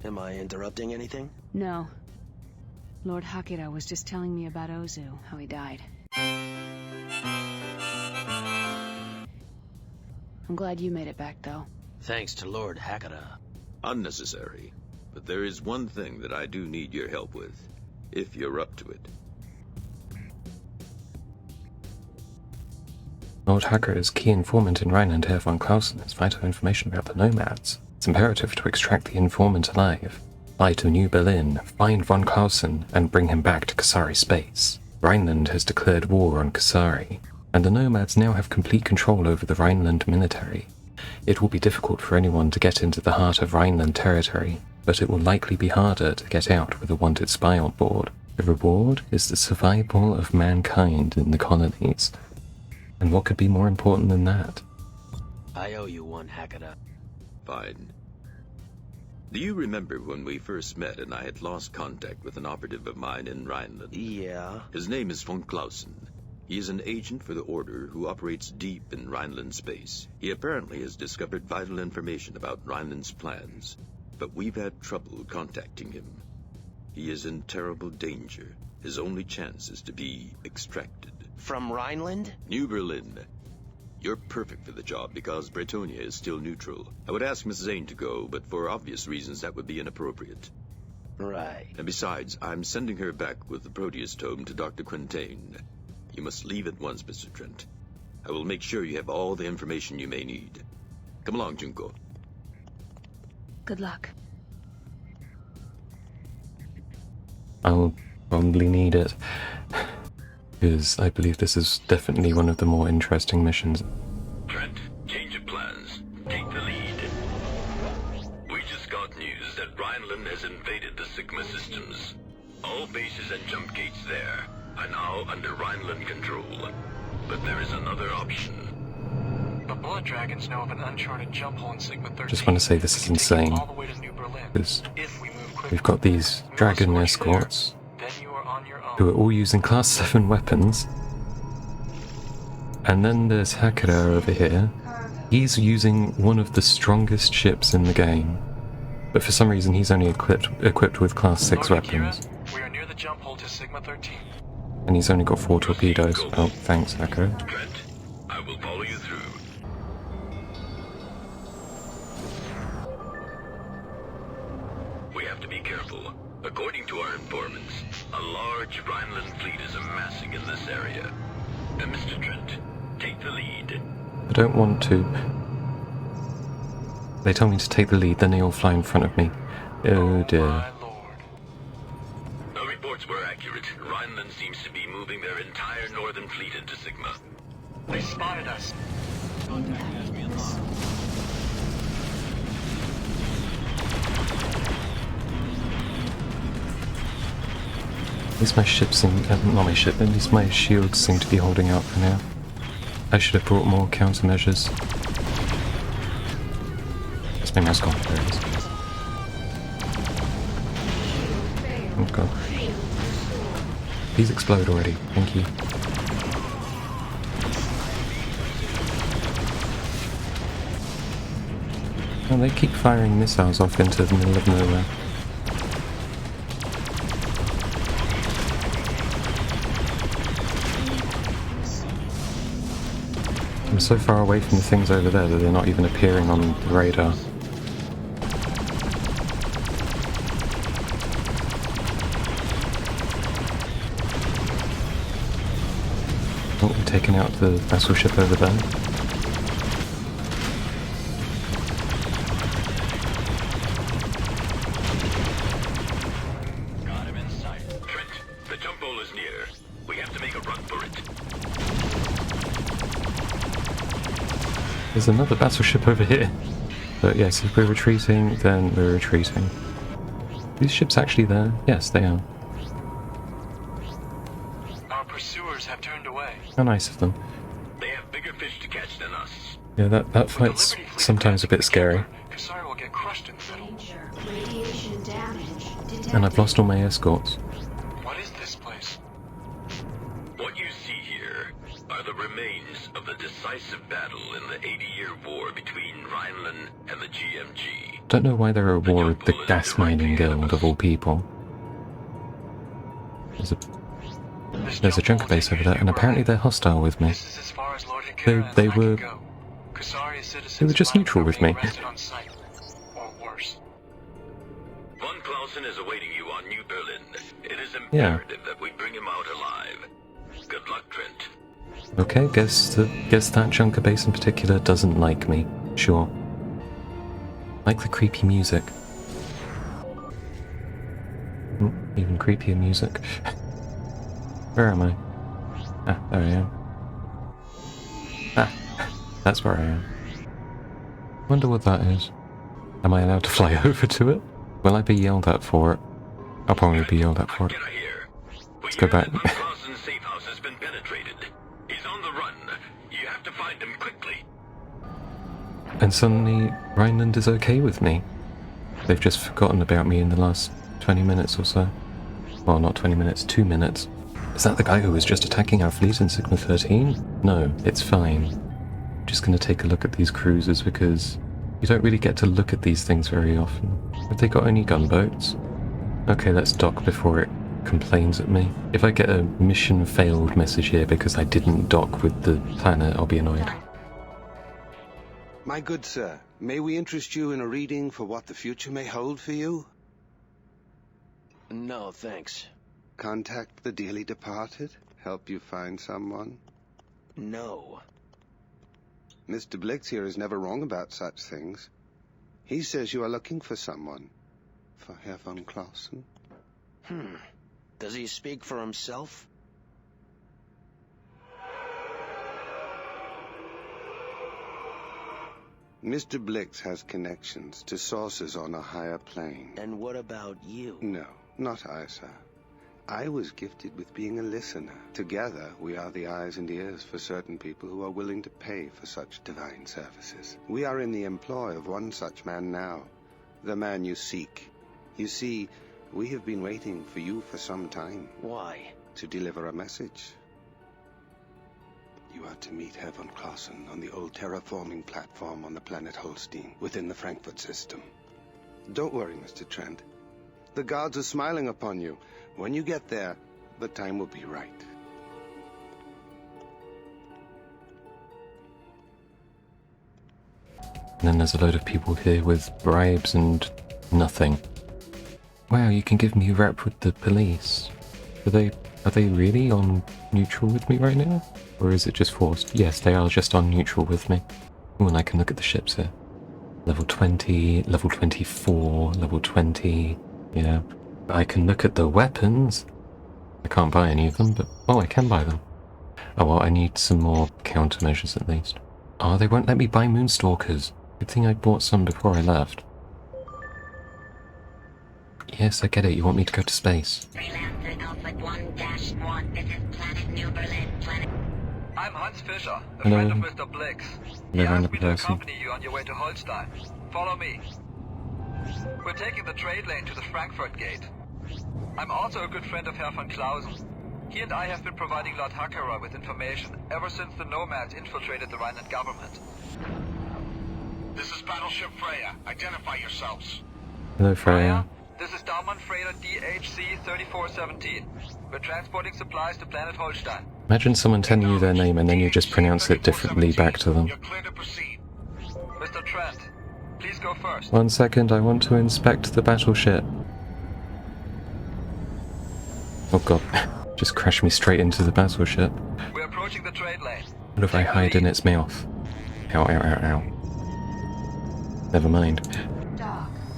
Am I interrupting anything? No. Lord Hakira was just telling me about Ozu, how he died. I'm glad you made it back, though. Thanks to Lord Hakata. Unnecessary. But there is one thing that I do need your help with, if you're up to it. Lord Hakira's key informant in Rhineland, Herr von Clausen, has vital information about the nomads. It's imperative to extract the informant alive. Fly to New Berlin, find von Clausen, and bring him back to Kasari space. Rhineland has declared war on Kasari, and the nomads now have complete control over the Rhineland military. It will be difficult for anyone to get into the heart of Rhineland territory, but it will likely be harder to get out with a wanted spy on board. The reward is the survival of mankind in the colonies. And what could be more important than that? I owe you one, Hakata. Fine. Do you remember when we first met and I had lost contact with an operative of mine in Rhineland? Yeah. His name is von Clausen. He is an agent for the Order who operates deep in Rhineland space. He apparently has discovered vital information about Rhineland's plans, but we've had trouble contacting him. He is in terrible danger. His only chance is to be extracted. From Rhineland? New Berlin. You're perfect for the job because Bretonia is still neutral. I would ask Miss Zane to go, but for obvious reasons that would be inappropriate. Right. And besides, I'm sending her back with the Proteus tome to Dr. Quintain. You must leave at once, Mr. Trent. I will make sure you have all the information you may need. Come along, Junko. Good luck. I'll probably need it, because I believe this is definitely one of the more interesting missions. Trent, change of plans. Take the lead. We just got news that Rhineland has invaded the Sigma systems. All bases and jump gates there are now under Rhineland control. But there is another option. The Blood Dragons know of an uncharted jump hole in Sigma 13. Just want to say this is insane, all the way to New Berlin. because If we move quickly, we've got these dragon we'll escort you escorts there. Then you are on your own. who are all using class 7 weapons, and then there's Hakata over here. He's using one of the strongest ships in the game, but for some reason he's only equipped with class 6 Lord weapons, Akira, we are near the jump hole to Sigma 13. and he's only got 4 torpedoes. Oh, thanks, Hakata. Trent, I will follow you through. We have to be careful. According to our informants, a large Rhineland fleet is amassing in this area. And Mr. Trent, take the lead. I don't want to. They tell me to take the lead, then they all fly in front of me. Oh dear. My lord. Our reports were accurate. Rhineland seems to be moving their entire northern fleet into Sigma. They spotted us. At least my ship not my ship, at least my shields seem to be holding out for now. I should have brought more countermeasures. That's my mouse gone. There it is. Oh god. Please explode already, thank you. Oh, they keep firing missiles off into the middle of nowhere. I'm so far away from the things over there that they're not even appearing on the radar. Oh, we're taking out the vessel ship over there. Got him in sight. Trent, the jump hole is near. We have to make a run for it. There's another battleship over here. But yes, if we're retreating, then we're retreating. Are these ships actually there? Yes, they are. Our pursuers have turned away. How nice of them. They have bigger fish to catch than us. Yeah, that fight's sometimes a bit scary. Kasari will get crushed in the middle. Radiation damage detected. And I've lost all my escorts. What is this place? What you see here are the remains of the decisive battle in the 80-year war between Rhineland and the GMG. Don't know why they're at war with the gas mining guild of all people. There's a junker base over there, and apparently they're hostile with me. This is as far as Lord Hakira They and I were- can go. Kasari citizens they were just alive neutral are with being me. arrested on sight, or worse. Von Clausen is awaiting you on New Berlin. It is Yeah. imperative that we bring him out alive. Good luck, Trent. Okay, guess that junker base in particular doesn't like me. Sure. Like the creepy music. Even creepier music. Where am I? Ah, there I am. Ah, that's where I am. Wonder what that is. Am I allowed to fly over to it? Will I be yelled at for it? I'll probably be yelled at for it. Get out here. Let's go back. Von Clausen's safe house has been penetrated. He's on the run. You have to find him quickly. And suddenly, Rhineland is okay with me. They've just forgotten about me in the last 20 minutes or so. Well, not 20 minutes, 2 minutes. Is that the guy who was just attacking our fleet in Sigma 13? No, it's fine. I'm just gonna take a look at these cruisers because you don't really get to look at these things very often. Have they got any gunboats? Okay, let's dock before it complains at me. If I get a mission failed message here because I didn't dock with the planet, I'll be annoyed. My good sir, may we interest you in a reading for what the future may hold for you? No, thanks. Contact the dearly departed? Help you find someone? No. Mr. Blix here is never wrong about such things. He says you are looking for someone. For Herr von Clausen? Does he speak for himself? Mr. Blix has connections to sources on a higher plane. And what about you? No, not I, sir. I was gifted with being a listener. Together, we are the eyes and ears for certain people who are willing to pay for such divine services. We are in the employ of one such man now, the man you seek. You see, we have been waiting for you for some time. Why? To deliver a message. You are to meet Herr von Clausen on the old terraforming platform on the planet Holstein, within the Frankfurt system. Don't worry, Mr. Trent. The gods are smiling upon you. When you get there, the time will be right. And then there's a load of people here with bribes and nothing. Wow, you can give me a rep with the police. Are they really on neutral with me right now? Or is it just forced? Yes, they are just on neutral with me. Oh, and I can look at the ships here. Level 20, level 24, level 20. Yeah. I can look at the weapons. I can't buy any of them, but... oh, I can buy them. Oh, well, I need some more countermeasures at least. Oh, they won't let me buy Moonstalkers. Good thing I bought some before I left. Yes, I get it. You want me to go to space. Freelancer Alpha 1-1. This is Planet New Berlin. Planet. I'm Hans Fischer, a Hello. friend of Mr. Blix. He Hello, asked me to person. accompany you on your way to Holstein. Follow me. We're taking the trade lane to the Frankfurt gate. I'm also a good friend of Herr von Clausen. He and I have been providing Lord Hakira with information ever since the nomads infiltrated the Rhineland government. This is Battleship Freya. Identify yourselves. Hello, Freya. This is Daumann Freighter DHC 3417. We're transporting supplies to planet Holstein. Imagine someone telling you their name and then you just pronounce it differently back to them. You're clear to proceed. Mr. Trent, please go first. 1 second, I want to inspect the battleship. Oh god, just crashed me straight into the battleship. We're approaching the trade lane. What if I hide in its mouth? Ow, ow, ow, ow. Never mind.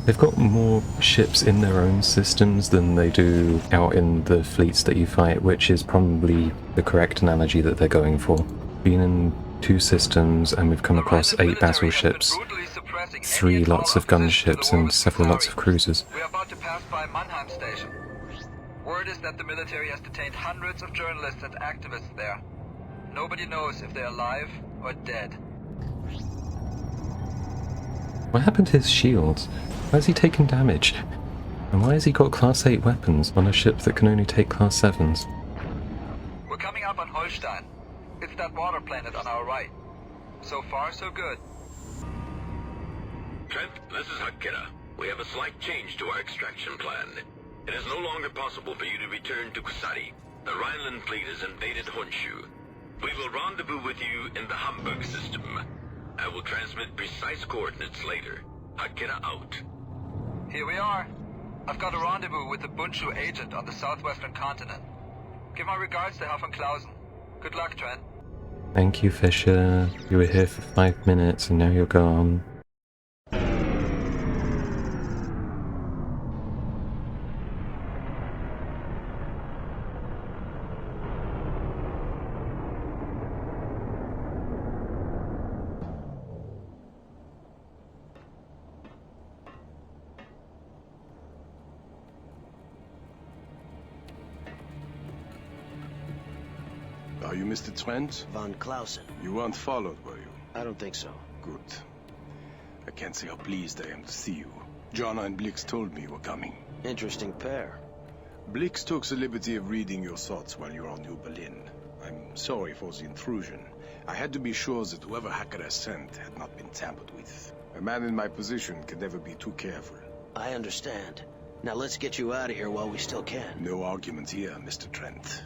They've got more ships in their own systems than they do out in the fleets that you fight, which is probably the correct analogy that they're going for. Been in 2 systems and we've come across 8 battleships, 3 lots of gunships and several lots of cruisers. We're about to pass by Mannheim Station. Word is that the military has detained hundreds of journalists and activists there. Nobody knows if they're alive or dead. What happened to his shields? Why has he taken damage? And why has he got Class 8 weapons on a ship that can only take Class 7s? We're coming up on Holstein. It's that water planet on our right. So far, so good. Trent, this is Hakira. We have a slight change to our extraction plan. It is no longer possible for you to return to Kusari. The Rhineland fleet has invaded Honshu. We will rendezvous with you in the Hamburg system. I will transmit precise coordinates later. Hakira out. Here we are. I've got a rendezvous with the Bunshu agent on the southwestern continent. Give my regards to Herr von Clausen. Good luck, Trent. Thank you, Fisher. You were here for 5 minutes and now you're gone. Are you Mr. Trent? Von Clausen. You weren't followed, were you? I don't think so. Good. I can't say how pleased I am to see you. Jonna and Blix told me you were coming. Interesting pair. Blix took the liberty of reading your thoughts while you were on New Berlin. I'm sorry for the intrusion. I had to be sure that whoever Hakira sent had not been tampered with. A man in my position can never be too careful. I understand. Now let's get you out of here while we still can. No argument here, Mr. Trent.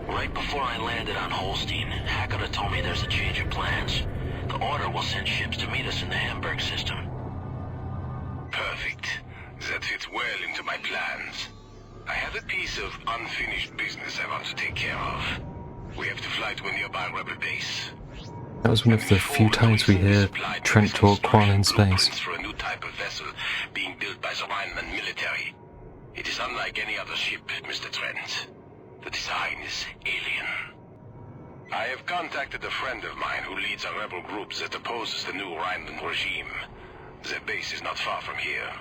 Right before I landed on Holstein, Hakira told me there's a change of plans. The Order will send ships to meet us in the Hamburg system. Perfect. That fits well into my plans. I have a piece of unfinished business I want to take care of. We have to fly to a nearby rebel base. That was one of the few times we hear Trent talk while in space. For a new type of vessel being built by the Rhineland military. It is unlike any other ship, Mr. Trent. The design is alien. I have contacted a friend of mine who leads a rebel group that opposes the new Rhineland regime. Their base is not far from here.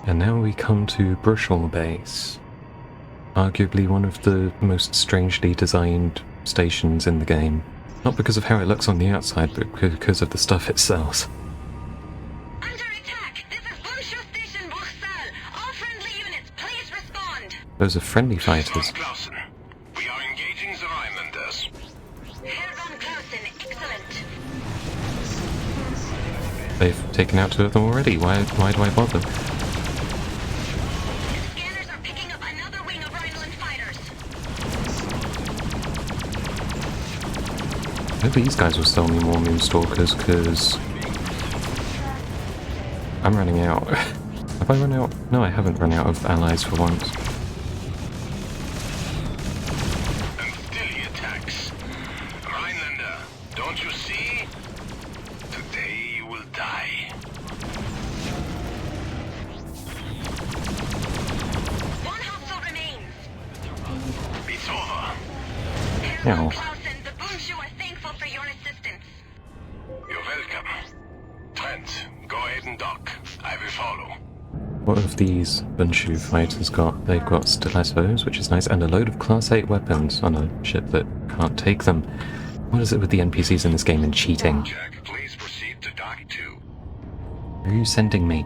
And now we come to Bruchel Base. Arguably one of the most strangely designed stations in the game. Not because of how it looks on the outside, but because of the stuff it sells. Under attack! This is Bunshu Station Bruxelles. All friendly units, please respond. Those are friendly fighters. Von Clausen, we are engaging the Rhinelanders. Herr von Clausen, excellent. They've taken out 2 of them already. Why do I bother? Scanners are picking up another wing of Rhineland fighters. I hope these guys will sell me more Moonstalkers, because I'm running out. Have I run out? No, I haven't run out of allies for once. And still he attacks. Rhinelander, don't you see? Today you will die. One hostile remains. It's over. Herr Yeah. von Clausen, the Bunshu are thankful for your assistance. You're welcome. Trent, go ahead and dock. I will follow. What have these Bunshu fighters got? They've got stilettos, which is nice, and a load of Class 8 weapons on a ship that can't take them. What is it with the NPCs in this game and cheating? Jack, please proceed to dock 2. Where are you sending me?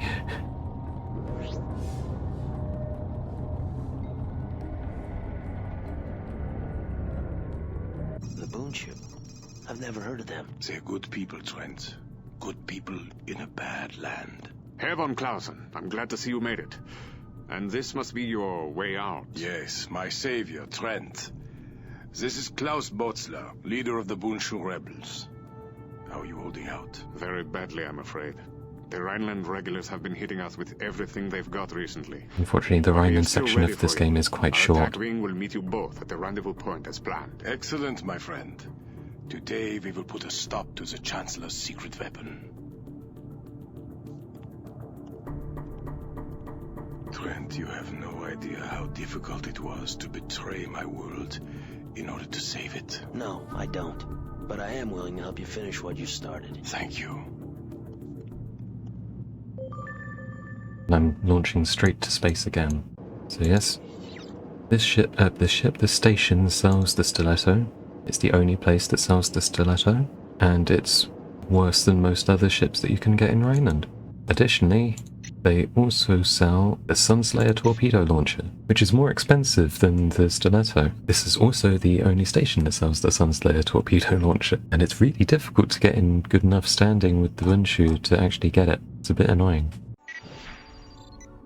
The Bunshu. I've never heard of them. They're good people, Trent. Good people in a bad land. Herr von Clausen, I'm glad to see you made it. And this must be your way out. Yes, my savior, Trent. This is Klaus Botzler, leader of the Bunshu rebels. How are you holding out? Very badly, I'm afraid. The Rhineland regulars have been hitting us with everything they've got recently. Unfortunately, the Are you Rhineland still section ready of this for it? game is quite Our short. attack wing will meet you both at the rendezvous point as planned. Excellent, my friend. Today we will put a stop to the Chancellor's secret weapon. Trent, you have no idea how difficult it was to betray my world in order to save it. No, I don't. But I am willing to help you finish what you started. Thank you. And I'm launching straight to space again. So yes, this station sells the stiletto. It's the only place that sells the stiletto, and it's worse than most other ships that you can get in Rhineland. Additionally, They also sell the Sunslayer torpedo launcher, which is more expensive than the Stiletto. This is also the only station that sells the Sunslayer torpedo launcher, and it's really difficult to get in good enough standing with the Wunshu to actually get it. It's a bit annoying.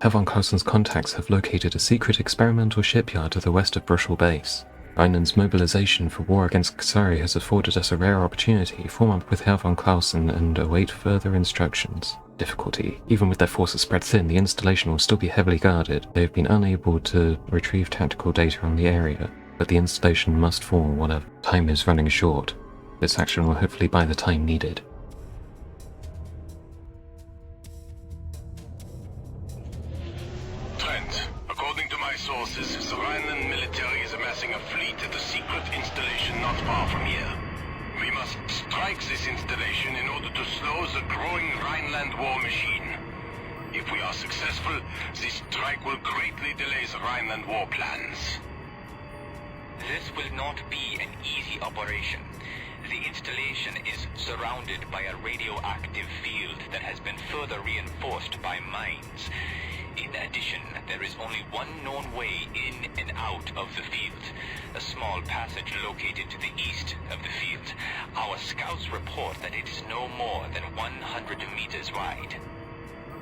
Herr von Clausen's contacts have located a secret experimental shipyard to the west of Brussels base. Rhineland's mobilization for war against Kasari has afforded us a rare opportunity to form up with Herr von Clausen and await further instructions. Difficulty. Even with their forces spread thin, the installation will still be heavily guarded. They have been unable to retrieve tactical data on the area, but the installation must fall whatever. Time is running short. This action will hopefully buy the time needed. Trent, according to my sources, the Rhineland military is amassing a fleet at a secret installation not far from here. We must strike this installation in order to slow the growing Rhineland war machine. If we are successful, this strike will greatly delay the Rhineland war plans. This will not be an easy operation. The installation is surrounded by a radioactive field that has been further reinforced by mines. In addition, there is only one known way in and out of the field. A small passage located to the east of the field. Our scouts report that it is no more than 100 meters wide.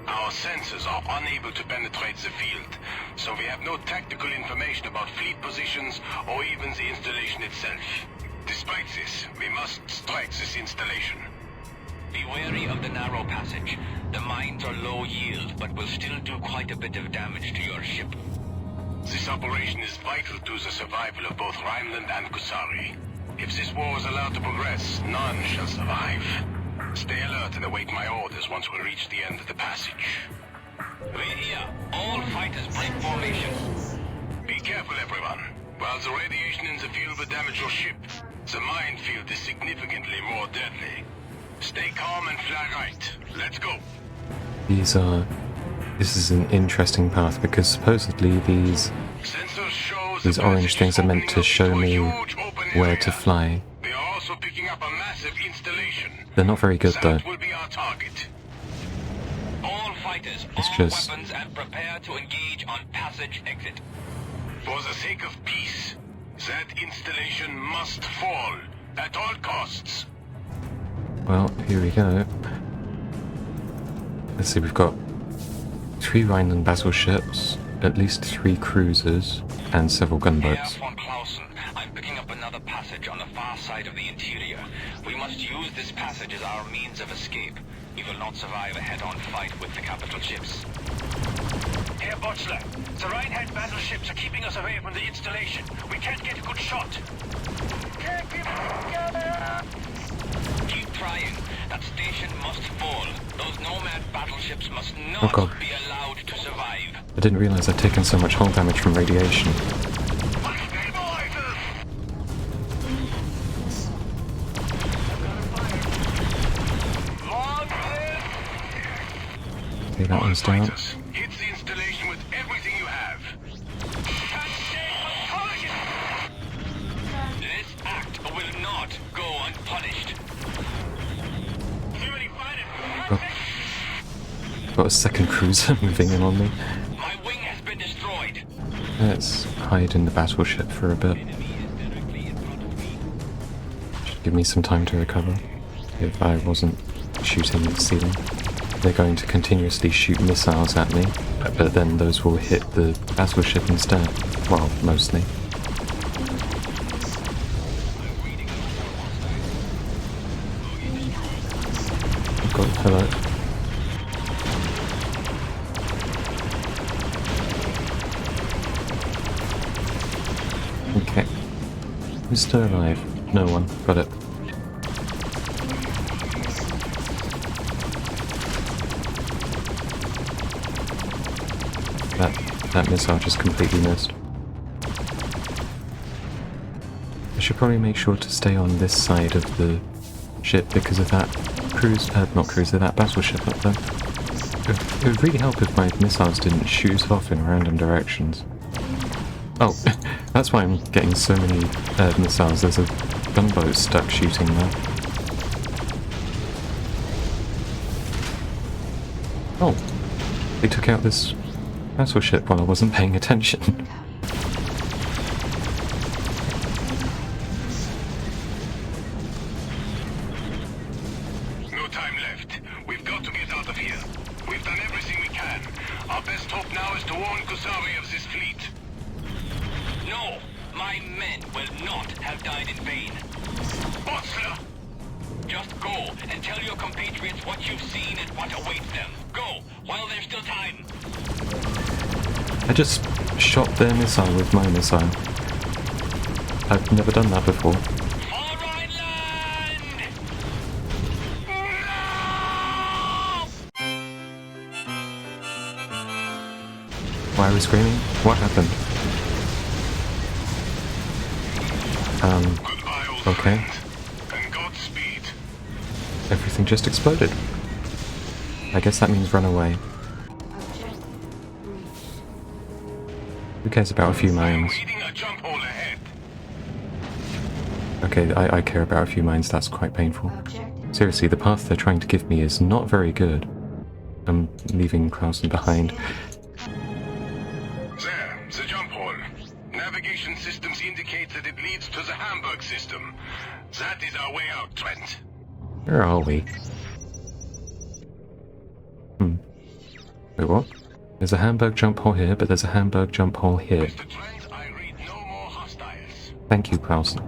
Our sensors are unable to penetrate the field, so we have no tactical information about fleet positions or even the installation itself. Despite this, we must strike this installation. Be wary of the narrow passage. The mines are low yield, but will still do quite a bit of damage to your ship. This operation is vital to the survival of both Rhineland and Kusari. If this war is allowed to progress, none shall survive. Stay alert and await my orders once we reach the end of the passage. We hear. All fighters break formation. Be careful, everyone. While the radiation in the field will damage your ship, the minefield is significantly more deadly. Stay calm and fly right. Let's go. This is an interesting path because supposedly these orange things are meant to show me where to fly. They are also picking up a massive installation. They're not very good though. That will be our target. All fighters, it's all just weapons, and prepare to engage on passage exit. For the sake of peace, that installation must fall at all costs. Well, here we go. Let's see, we've got 3 Rhineland battleships, at least 3 cruisers, and several gunboats. Herr von Clausen, I'm picking up another passage on the far side of the interior. We must use this passage as our means of escape. We will not survive a head-on fight with the capital ships. Herr Botzler, the Rhineland battleships are keeping us away from the installation. We can't get a good shot. Can't keep together! Keep trying. That station must fall. Those nomad battleships must not be allowed to survive. I didn't realize I'd taken so much hull damage from radiation. Okay, that one's down. Hit the installation with everything you have. This act will not go unpunished. Got a second cruiser moving in on me. My wing has been destroyed. Let's hide in the battleship for a bit. Should give me some time to recover if I wasn't shooting at the ceiling. They're going to continuously shoot missiles at me, but then those will hit the battleship instead. Well, mostly. Hello. Okay. Who's still alive? No one. Got it. That missile just completely missed. I should probably make sure to stay on this side of the ship because of that that battleship up there. It would really help if my missiles didn't shoot off in random directions. Oh, that's why I'm getting so many missiles. There's a gunboat stuck shooting there. Oh, They took out this battleship while I wasn't paying attention. No time left. We've got to get out of here. We've done everything we can. Our best hope now is to warn Kusari of this fleet. No! My men will not have died in vain. Botsler! Just go and tell your compatriots what you've seen and what awaits them. Go, while there's still time. I just shot their missile with my missile. I've never done that before. Why are we screaming? What happened? Okay. And Godspeed. Everything just exploded. I guess that means run away. Who cares about a few mines? Okay, I care about a few mines, that's quite painful. Seriously, the path they're trying to give me is not very good. I'm leaving Clausen behind. There, the jump hole. Navigation systems indicate that it leads to the Hamburg system. That is our way out, Trent. Where are we? Wait, what? There's a Hamburg jump hole here, but there's a Hamburg jump hole here. Mr. Trent, I read no more hostiles. Thank you, Clausen.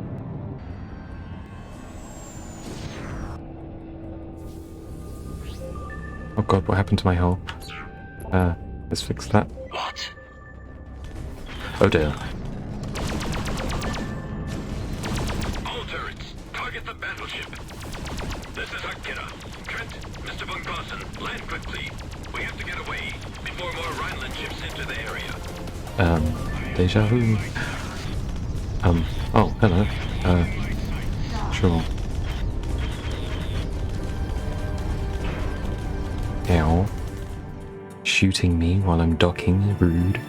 Oh god, what happened to my hull? Let's fix that. What? Oh dear. All turrets, target the battleship. This is Akira. Trent, Mr. von Clausen, land quickly. We have to get away before more Rhineland ships enter the area. Deja vu. Oh, hello. Sure. Ow. Shooting me while I'm docking, rude.